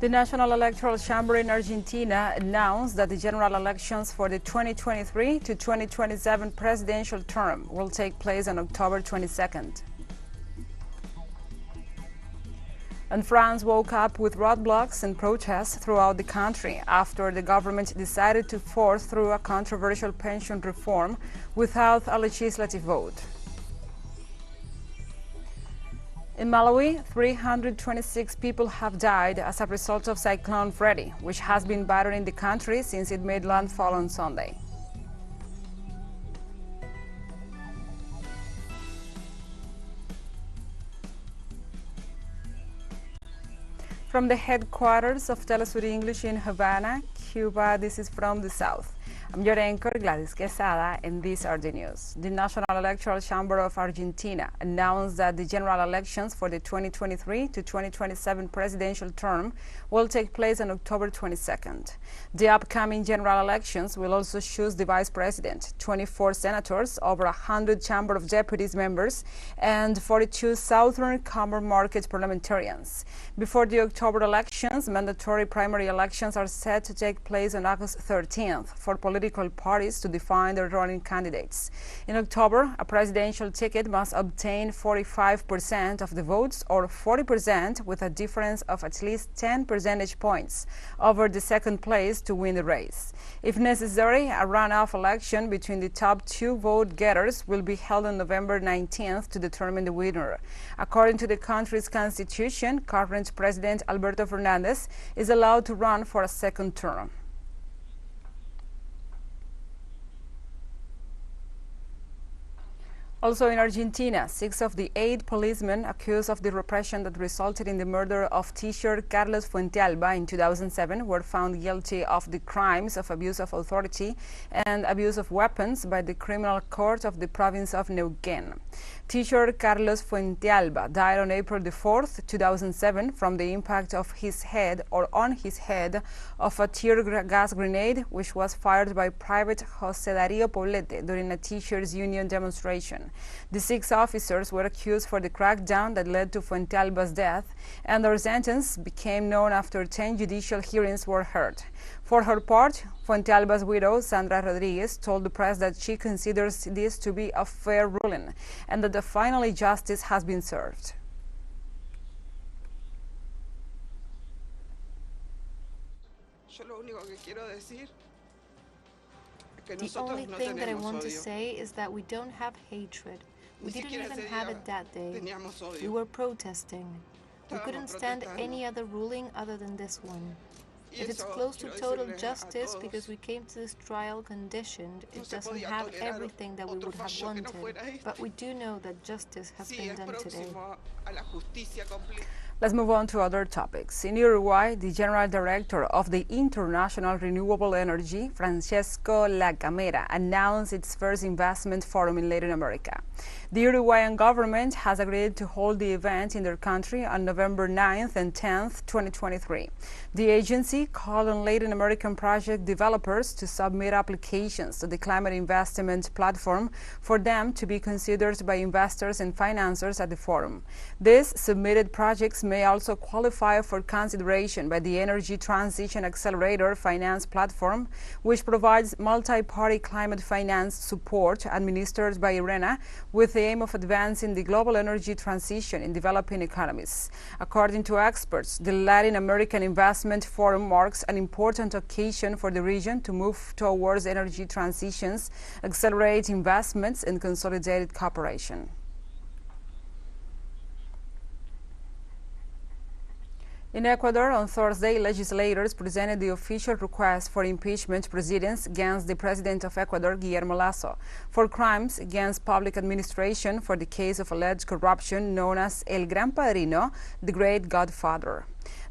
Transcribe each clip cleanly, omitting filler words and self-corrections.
The National Electoral Chamber in Argentina announced that the general elections for the 2023 to 2027 presidential term will take place on October 22nd. And France woke up with roadblocks and protests throughout the country after the government decided to force through a controversial pension reform without a legislative vote. In Malawi, 326 people have died as a result of Cyclone Freddy, which has been battering the country since it made landfall on Sunday. From the headquarters of TeleSUR English in Havana, Cuba, this is From the South. I'm your anchor, Gladys Quesada, and these are the news. The National Electoral Chamber of Argentina announced that the general elections for the 2023 to 2027 presidential term will take place on October 22nd. The upcoming general elections will also choose the vice president, 24 senators, over 100 Chamber of Deputies members, and 42 Southern Common Market parliamentarians. Before the October elections, mandatory primary elections are set to take place on August 13th for political parties to define their running candidates. In October, a presidential ticket must obtain 45% of the votes or 40% with a difference of at least 10 percentage points over the second place to win the race. If necessary, a runoff election between the top two vote getters will be held on November 19th to determine the winner. According to the country's constitution, current President Alberto Fernandez is allowed to run for a second term. Also in Argentina, 6 of the 8 policemen accused of the repression that resulted in the murder of teacher Carlos Fuentealba in 2007 were found guilty of the crimes of abuse of authority and abuse of weapons by the criminal court of the province of Neuquén. Teacher Carlos Fuentealba died on April 4th, 2007 from the impact of his head or on his head of a tear gas grenade which was fired by Private José Darío Poblete during a teachers' union demonstration. The 6 officers were accused for the crackdown that led to Fuentealba's death, and their sentence became known after 10 judicial hearings were heard. For her part, Fuentealba's widow, Sandra Rodriguez, told the press that she considers this to be a fair ruling and that finally justice has been served. The only thing that I want to say is that we don't have hatred. We didn't even have it that day. We were protesting. We couldn't stand any other ruling other than this one. If it's close to total justice because we came to this trial conditioned, it doesn't have everything that we would have wanted. But we do know that justice has been done today. Let's move on to other topics. In Uruguay, the General Director of the International Renewable Energy, Francesco La Camera, announced its first investment forum in Latin America. The Uruguayan government has agreed to hold the event in their country on November 9th and 10th, 2023. The agency called on Latin American project developers to submit applications to the Climate Investment Platform for them to be considered by investors and financiers at the forum. These submitted projects may also qualify for consideration by the Energy Transition Accelerator Finance Platform, which provides multi-party climate finance support administered by IRENA with the aim of advancing the global energy transition in developing economies. According to experts, the Latin American Investment Forum marks an important occasion for the region to move towards energy transitions, accelerate investments, and consolidate cooperation. In Ecuador, on Thursday, legislators presented the official request for impeachment proceedings against the president of Ecuador, Guillermo Lasso, for crimes against public administration for the case of alleged corruption known as El Gran Padrino, the Great Godfather.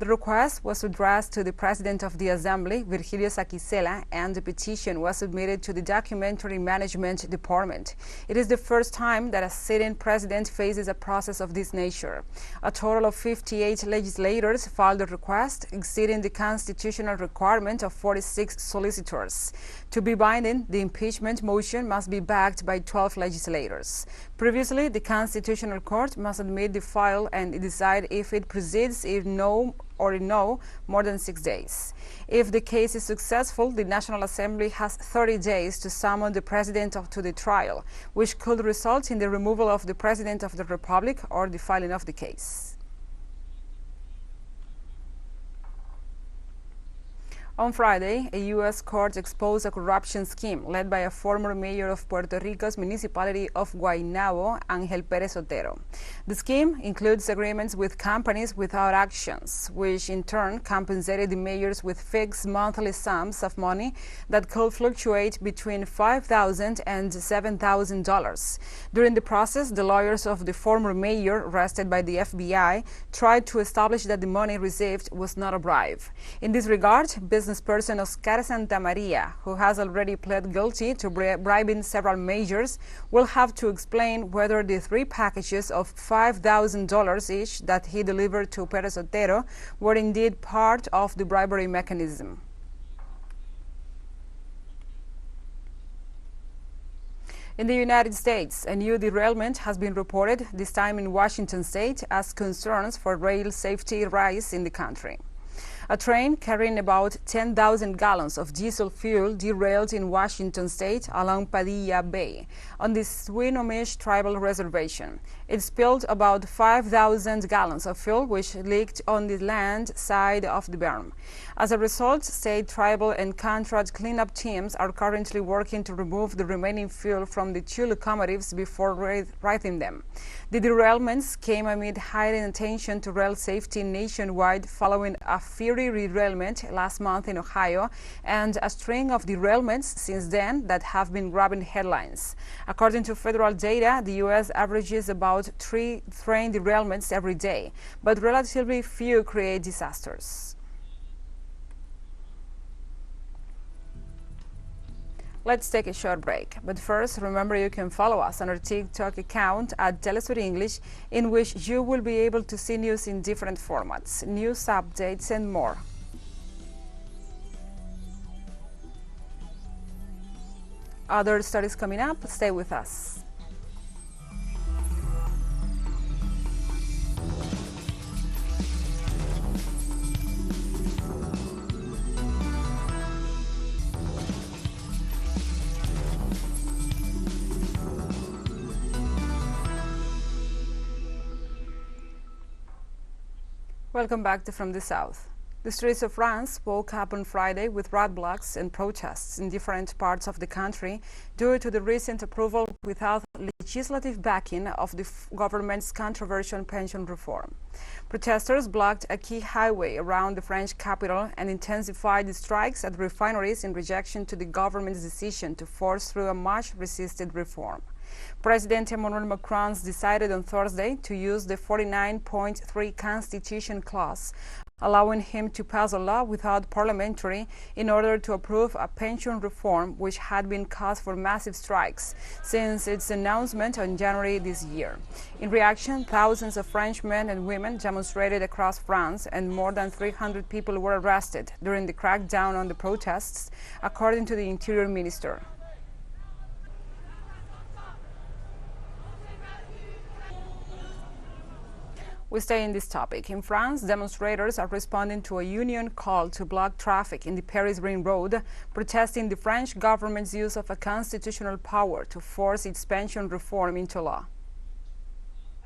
The request was addressed to the President of the Assembly, Virgilio Saquicela, and the petition was submitted to the Documentary Management Department. It is the first time that a sitting president faces a process of this nature. A total of 58 legislators filed the request, exceeding the constitutional requirement of 46 solicitors. To be binding, the impeachment motion must be backed by 12 legislators. Previously, the Constitutional Court must admit the file and decide if it proceeds if no or in no more than 6 days. If the case is successful, the National Assembly has 30 days to summon the president to the trial, which could result in the removal of the President of the Republic or the filing of the case. On Friday, a U.S. court exposed a corruption scheme led by a former mayor of Puerto Rico's municipality of Guaynabo, Ángel Pérez Otero. The scheme includes agreements with companies without actions, which in turn compensated the mayors with fixed monthly sums of money that could fluctuate between $5,000 and $7,000. During the process, the lawyers of the former mayor, arrested by the FBI, tried to establish that the money received was not a bribe. In this regard, businessperson Oscar Santamaria, who has already pled guilty to bribing several majors, will have to explain whether the 3 packages of $5,000 each that he delivered to Pérez Otero were indeed part of the bribery mechanism. In the United States, a new derailment has been reported, this time in Washington state, as concerns for rail safety rise in the country. A train carrying about 10,000 gallons of diesel fuel derailed in Washington state along Padilla Bay on the Swinomish Tribal Reservation. It spilled about 5,000 gallons of fuel, which leaked on the land side of the berm. As a result, state, tribal, and contract cleanup teams are currently working to remove the remaining fuel from the 2 locomotives before righting them. The derailments came amid heightened attention to rail safety nationwide following a fiery derailment last month in Ohio and a string of derailments since then that have been grabbing headlines. According to federal data, the U.S. averages about 3 train derailments every day, but relatively few create disasters. Let's take a short break, but first remember you can follow us on our TikTok account at TeleSUR English, in which you will be able to see news in different formats, news updates and more. Other stories coming up, stay with us. Welcome back to From the South. The streets of France woke up on Friday with roadblocks and protests in different parts of the country due to the recent approval without legislative backing of the government's controversial pension reform. Protesters blocked a key highway around the French capital and intensified the strikes at refineries in rejection to the government's decision to force through a much-resisted reform. President Emmanuel Macron decided on Thursday to use the 49.3 Constitution clause, allowing him to pass a law without parliamentary in order to approve a pension reform which had been cause for massive strikes since its announcement in January this year. In reaction, thousands of French men and women demonstrated across France, and more than 300 people were arrested during the crackdown on the protests, according to the Interior Minister. We stay in this topic. In France, demonstrators are responding to a union call to block traffic in the Paris Ring Road, protesting the French government's use of a constitutional power to force its pension reform into law.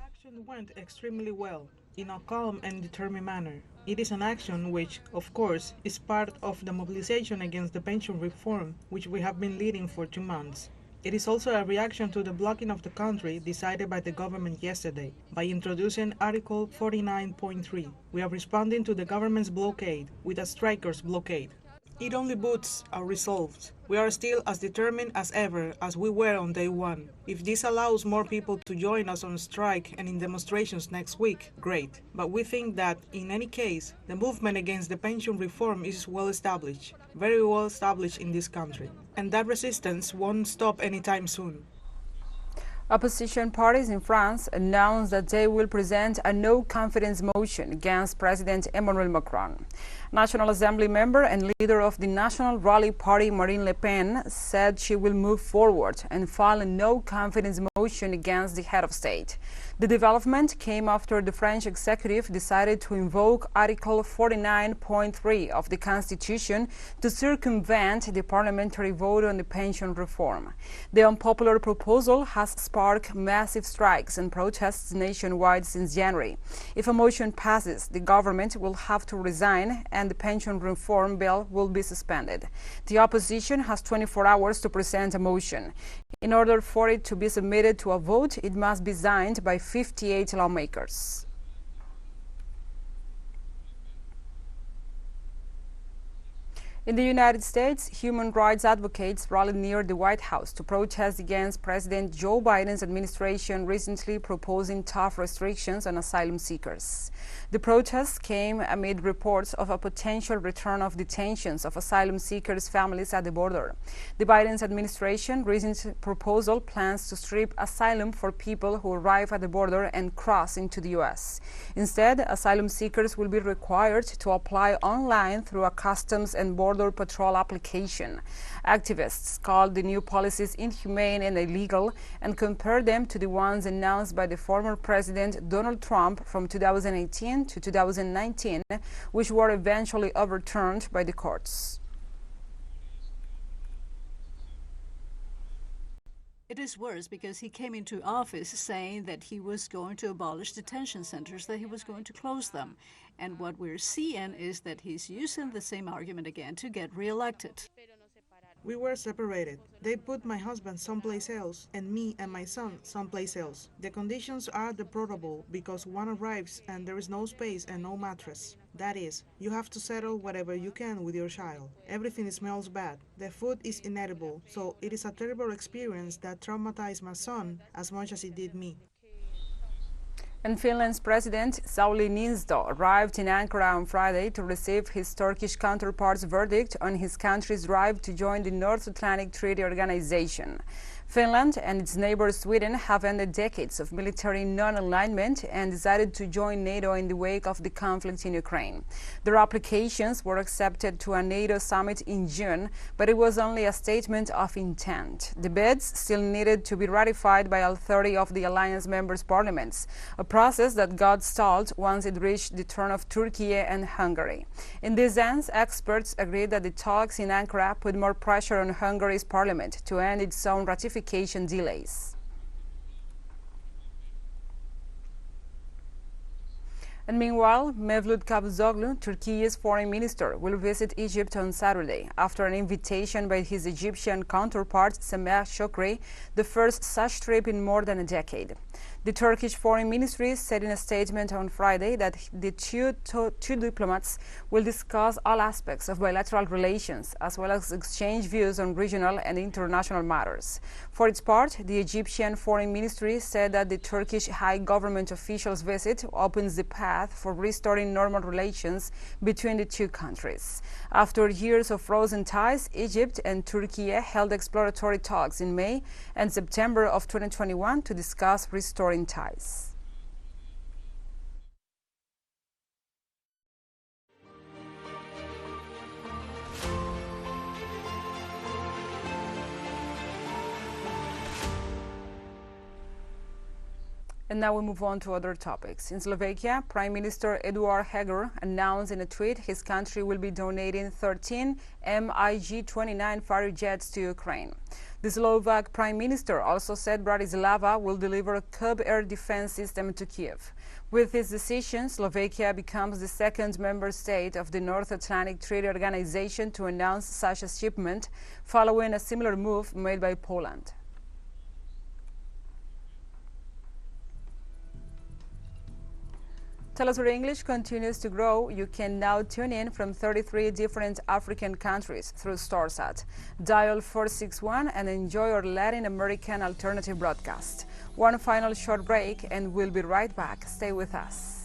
Action went extremely well, in a calm and determined manner. It is an action which, of course, is part of the mobilization against the pension reform, which we have been leading for 2 months. It is also a reaction to the blocking of the country decided by the government yesterday by introducing Article 49.3. We are responding to the government's blockade with a strikers' blockade. It only boosts our resolve. We are still as determined as ever as we were on day one. If this allows more people to join us on strike and in demonstrations next week, great. But we think that, in any case, the movement against the pension reform is well established, very well established in this country. And that resistance won't stop anytime soon. Opposition parties in France announced that they will present a no-confidence motion against President Emmanuel Macron. National Assembly member and leader of the National Rally Party, Marine Le Pen, said she will move forward and file a no-confidence motion against the head of state. The development came after the French executive decided to invoke Article 49.3 of the Constitution to circumvent the parliamentary vote on the pension reform. The unpopular proposal has sparked massive strikes and protests nationwide since January. If a motion passes, the government will have to resign and the pension reform bill will be suspended. The opposition has 24 hours to present a motion. In order for it to be submitted to a vote, it must be signed by 58 lawmakers. In the United States, human rights advocates rallied near the White House to protest against President Joe Biden's administration recently proposing tough restrictions on asylum seekers. The protests came amid reports of a potential return of detentions of asylum seekers' families at the border. The Biden administration's recent proposal plans to strip asylum for people who arrive at the border and cross into the U.S. Instead, asylum seekers will be required to apply online through a Customs and Border Patrol application. Activists called the new policies inhumane and illegal and compared them to the ones announced by the former President Donald Trump from 2018 to 2019, which were eventually overturned by the courts. It is worse because he came into office saying that he was going to abolish detention centers, that he was going to close them. And what we're seeing is that he's using the same argument again to get reelected. We were separated. They put my husband someplace else and me and my son someplace else. The conditions are deplorable because one arrives and there is no space and no mattress. That is, you have to settle whatever you can with your child. Everything smells bad. The food is inedible, so it is a terrible experience that traumatized my son as much as it did me. And Finland's President Sauli Niinisto arrived in Ankara on Friday to receive his Turkish counterpart's verdict on his country's drive to join the North Atlantic Treaty Organization. Finland and its neighbor Sweden have ended decades of military non-alignment and decided to join NATO in the wake of the conflict in Ukraine. Their applications were accepted to a NATO summit in June, but it was only a statement of intent. The bids still needed to be ratified by all 30 of the alliance members' parliaments, a process that got stalled once it reached the turn of Turkey and Hungary. In this sense, experts agree that the talks in Ankara put more pressure on Hungary's parliament to end its own ratification delays. And meanwhile, Mevlut Cavusoglu, Turkey's foreign minister, will visit Egypt on Saturday after an invitation by his Egyptian counterpart, Sameh Shoukry, the first such trip in more than a decade. The Turkish Foreign Ministry said in a statement on Friday that the two diplomats will discuss all aspects of bilateral relations as well as exchange views on regional and international matters. For its part, the Egyptian Foreign Ministry said that the Turkish high government officials' visit opens the path for restoring normal relations between the two countries. After years of frozen ties, Egypt and Turkey held exploratory talks in May and September of 2021 to discuss restoring ties. And now we move on to other topics. In Slovakia, Prime Minister Eduard Heger announced in a tweet his country will be donating 13 MiG-29 fighter jets to Ukraine. The Slovak Prime Minister also said Bratislava will deliver a Cub air defense system to Kiev. With this decision, Slovakia becomes the second member state of the North Atlantic Treaty Organization to announce such a shipment, following a similar move made by Poland. TeleSUR English continues to grow. You can now tune in from 33 different African countries through StarSat. Dial 461 and enjoy our Latin American alternative broadcast. One final short break and we'll be right back. Stay with us.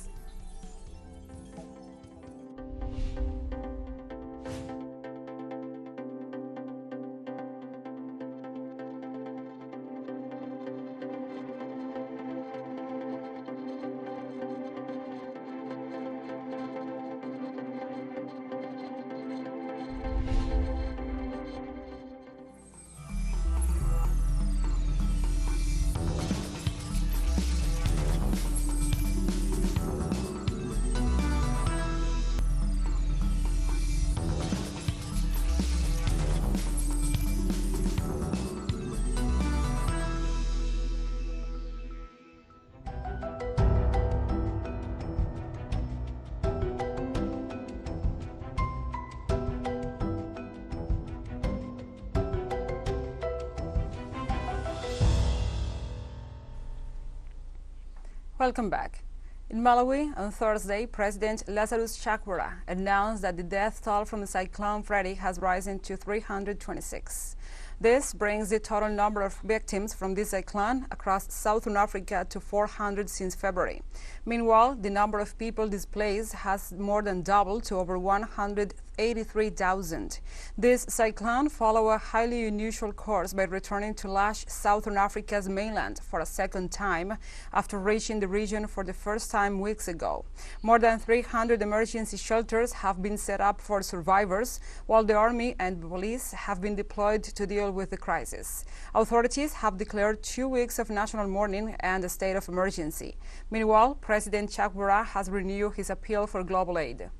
Welcome back. In Malawi, on Thursday, President Lazarus Chakwera announced that the death toll from the Cyclone Freddy has risen to 326. This brings the total number of victims from this cyclone across southern Africa to 400 since February. Meanwhile, the number of people displaced has more than doubled to over 183,000. This cyclone followed a highly unusual course by returning to lash southern Africa's mainland for a second time after reaching the region for the first time weeks ago. More than 300 emergency shelters have been set up for survivors, while the army and police have been deployed to deal with the crisis. Authorities have declared 2 weeks of national mourning and a state of emergency. Meanwhile, President Chakwera has renewed his appeal for global aid.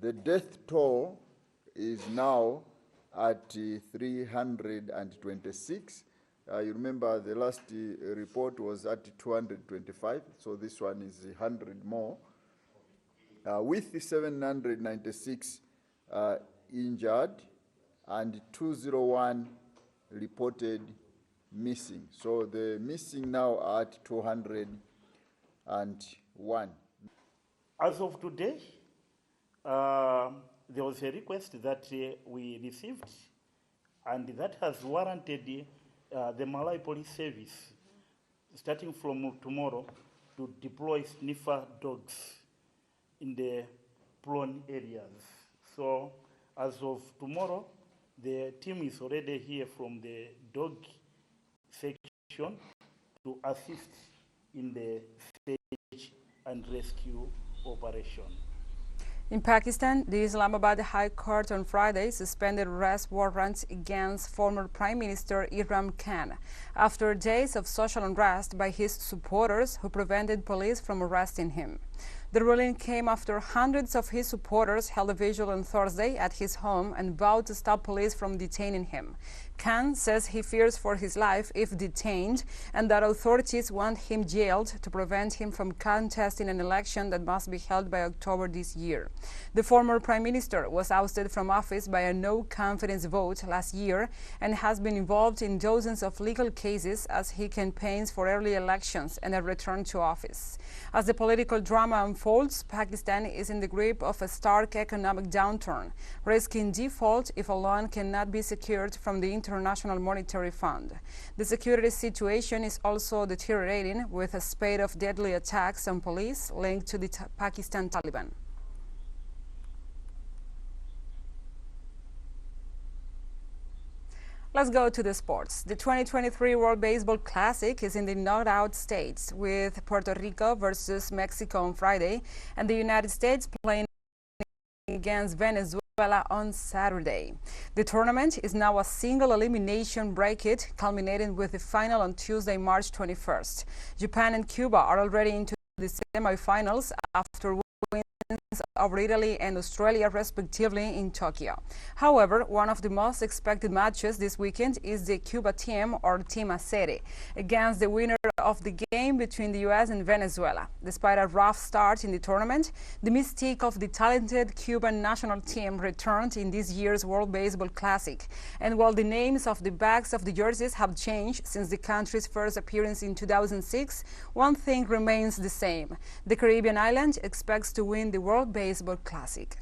The death toll is now at 326. You remember the last report was at 225, so this one is 100 more. With the 796 injured and 201 reported missing. So the missing now are at 201. As of today, there was a request that we received, and that has warranted the Malawi Police Service, starting from tomorrow, to deploy sniffer dogs in the prone areas. So as of tomorrow, the team is already here from the dog section to assist in the search and rescue operation. In Pakistan, the Islamabad High Court on Friday suspended arrest warrants against former Prime Minister Imran Khan after days of social unrest by his supporters who prevented police from arresting him. The ruling came after hundreds of his supporters held a vigil on Thursday at his home and vowed to stop police from detaining him. Khan says he fears for his life if detained and that authorities want him jailed to prevent him from contesting an election that must be held by October this year. The former prime minister was ousted from office by a no-confidence vote last year and has been involved in dozens of legal cases as he campaigns for early elections and a return to office. As the political drama unfolds, Pakistan is in the grip of a stark economic downturn, risking default if a loan cannot be secured from the International Monetary Fund. The security situation is also deteriorating, with a spate of deadly attacks on police linked to the Pakistan Taliban. Let's go to the sports. The 2023 World Baseball Classic is in the knockout stage, with Puerto Rico versus Mexico on Friday and the United States playing against Venezuela on Saturday. The tournament is now a single elimination bracket, culminating with the final on Tuesday, March 21st. Japan and Cuba are already into the semifinals after wins over Italy and Australia, respectively, in Tokyo. However, one of the most expected matches this weekend is the Cuba team, or Team Acere, against the winner of the game between the U.S. and Venezuela. Despite a rough start in the tournament, the mystique of the talented Cuban national team returned in this year's World Baseball Classic. And while the names of the backs of the jerseys have changed since the country's first appearance in 2006, one thing remains the same. The Caribbean island expects to win the World Baseball Classic.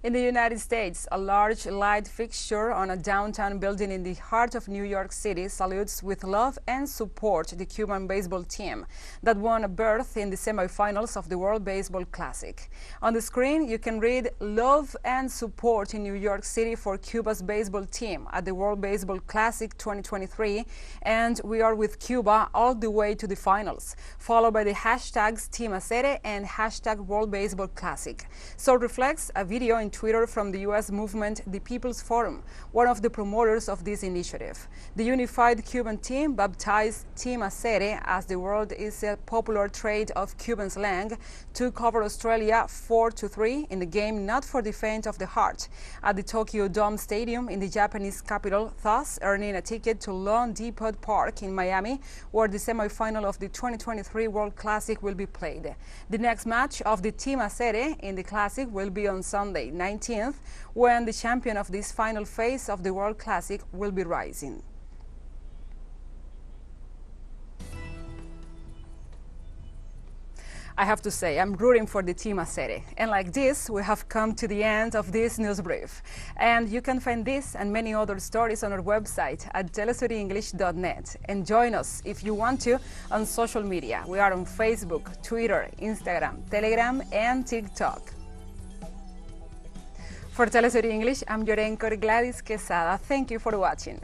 In the United States, a large light fixture on a downtown building in the heart of New York City salutes with love and support the Cuban baseball team that won a berth in the semifinals of the World Baseball Classic. On the screen, you can read "Love and support in New York City for Cuba's baseball team at the World Baseball Classic 2023, and we are with Cuba all the way to the finals," followed by the hashtags Team Acere and hashtag World Baseball Classic. So reflects a video in Twitter from the U.S. movement The People's Forum, one of the promoters of this initiative. The unified Cuban team, baptized Team Acere, as the word is a popular trait of Cuban slang, took over Australia 4-3 in the game not for the faint of the heart at the Tokyo Dome Stadium in the Japanese capital, thus earning a ticket to Lone Depot Park in Miami, where the semi-final of the 2023 World Classic will be played. The next match of the Team Acere in the Classic will be on Sunday, 19th, when the champion of this final phase of the World Classic will be rising. I have to say, I'm rooting for the Team Acere. And like this, we have come to the end of this news brief. And you can find this and many other stories on our website at telesurenglish.net. And join us, if you want to, on social media. We are on Facebook, Twitter, Instagram, Telegram, and TikTok. For TeleSUR English, I'm your anchor, Gladys Quesada. Thank you for watching.